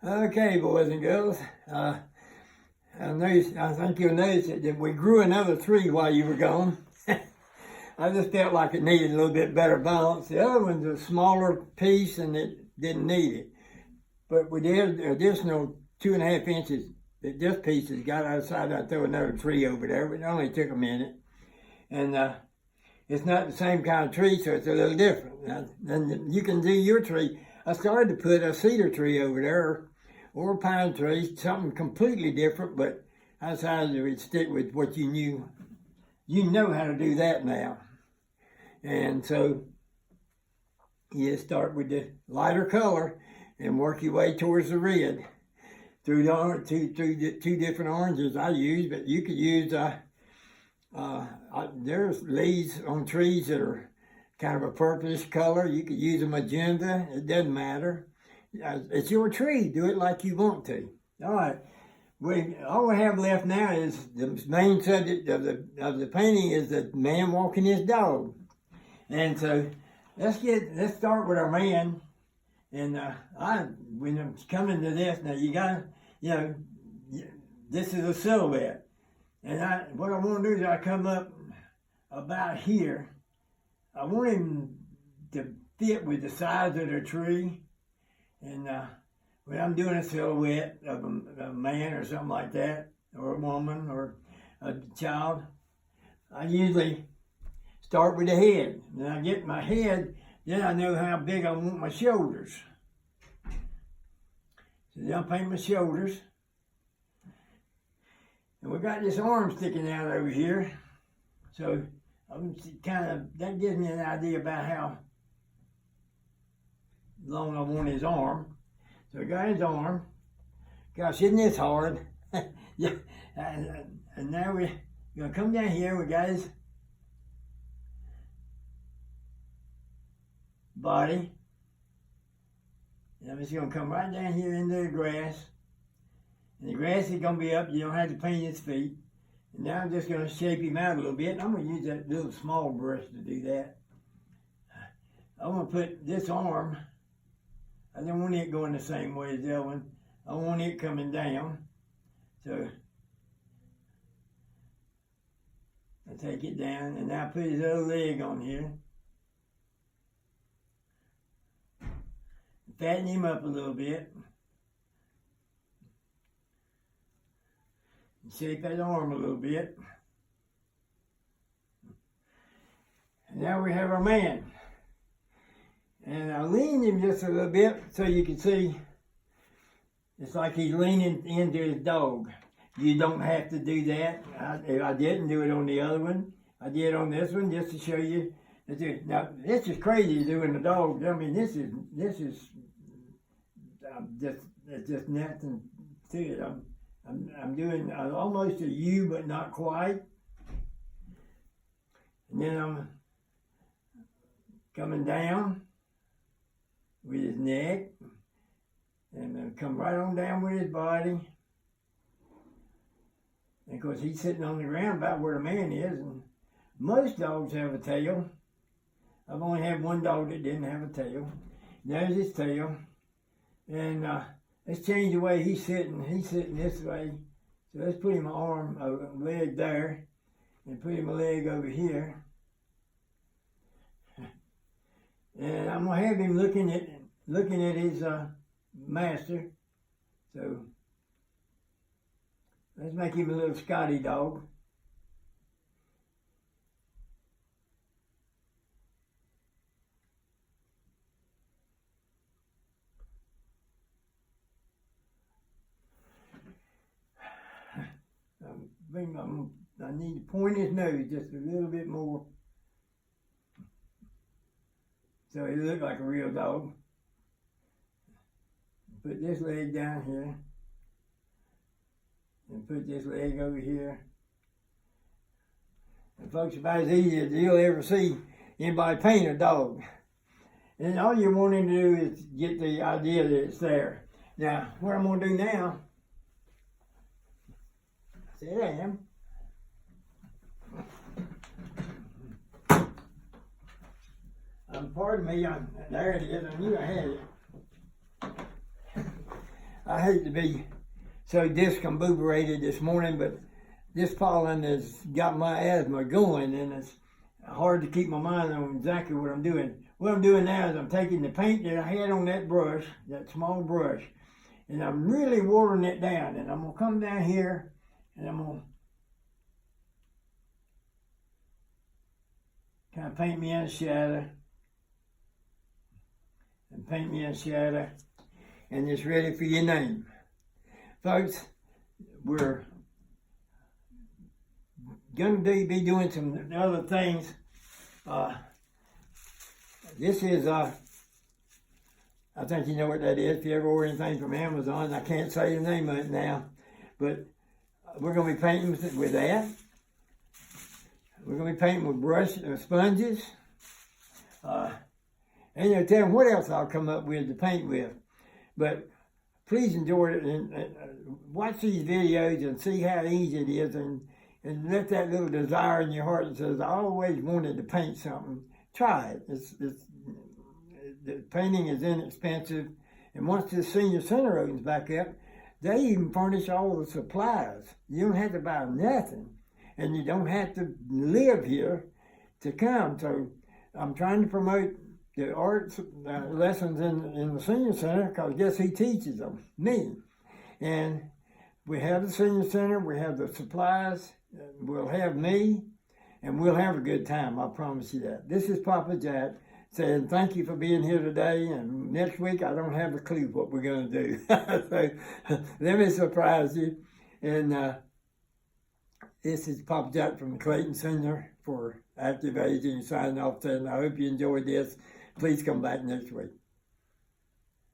Okay, boys and girls. I think you'll notice that we grew another tree while you were gone. I just felt like it needed a little bit better balance. The other one's a smaller piece and it didn't need it. But we did an additional 2.5 inches that this piece has got. I decided I'd throw another tree over there, but it only took a minute. And it's not the same kind of tree, so it's a little different. Then you can do your tree. I started to put a cedar tree over there, or a pine tree, something completely different, but I decided to stick with what you knew. You know how to do that now. And so you start with the lighter color and work your way towards the red through the two different oranges I use, but you could use, there's leaves on trees that are kind of a purplish color. You could use a magenta, it doesn't matter. It's your tree, do it like you want to. All right, all we have left now is the main subject of the painting is the man walking his dog. And so let's start with our man. And when I'm coming to this, now you gotta, this is a silhouette. And what I want to do is I come up about here. I want him to fit with the size of the tree. And when I'm doing a silhouette of a man or something like that, or a woman or a child, I usually start with the head. When I get my head, then I know how big I want my shoulders. So then I'll paint my shoulders. And we got this arm sticking out over here. So that gives me an idea about how long I want his arm. So I got his arm. Gosh, isn't this hard? Yeah. And now we're gonna come down here. We got his body. And I'm just gonna come right down here into the grass. And the grass is gonna be up. You don't have to paint his feet. And now I'm just gonna shape him out a little bit. I'm gonna use that little small brush to do that. I'm gonna put this arm. I don't want it going the same way as the other one. I want it coming down. So I take it down and now I put his other leg on here. Fatten him up a little bit. And shape that arm a little bit. And now we have our man. And I leaned him just a little bit so you can see it's like he's leaning into his dog. You don't have to do that. I didn't do it on the other one. I did on this one just to show you. Now, this is crazy doing the dog. I mean, this is just nothing to it. I'm doing almost a U, but not quite. And then I'm coming down with his neck, and then come right on down with his body. And of course, he's sitting on the ground about where the man is, and most dogs have a tail. I've only had one dog that didn't have a tail. There's his tail. And let's change the way he's sitting. He's sitting this way. So let's put him a leg there, and put him a leg over here. And I'm gonna have him looking at his master. So let's make him a little Scotty dog. I need to point his nose just a little bit more. So he looked like a real dog. Put this leg down here. And put this leg over here. And folks, about as easy as you'll ever see anybody paint a dog. And all you're wanting to do is get the idea that it's there. Now, what I'm going to do now, there I am. Pardon me, there it is, I knew I had it. I hate to be so discombobulated this morning, but this pollen has got my asthma going, and it's hard to keep my mind on exactly what I'm doing. What I'm doing now is I'm taking the paint that I had on that brush, that small brush, and I'm really watering it down. And I'm going to come down here, and I'm going to kind of paint me in a shadow, and paint me in a shadow, and it's ready for your name. Folks, we're going to be doing some other things. This is, I think you know what that is. If you ever order anything from Amazon, I can't say the name of it now, but we're going to be painting with that. We're going to be painting with brush sponges. And you'll tell them what else I'll come up with to paint with. But please enjoy it and watch these videos and see how easy it is, and let that little desire in your heart that says, I always wanted to paint something. Try it. The painting is inexpensive, and once this senior center opens back up, they even furnish all the supplies. You don't have to buy nothing, and you don't have to live here to come. So I'm trying to promote the arts lessons in the senior center, because guess who teaches them? Me. And we have the senior center, we have the supplies, we'll have me, and we'll have a good time, I promise you that. This is Papa Jack saying thank you for being here today, and next week I don't have a clue what we're going to do. So let me surprise you. And this is Papa Jack from the Clayton Center for Active Aging signing off saying I hope you enjoyed this. Please come back next week.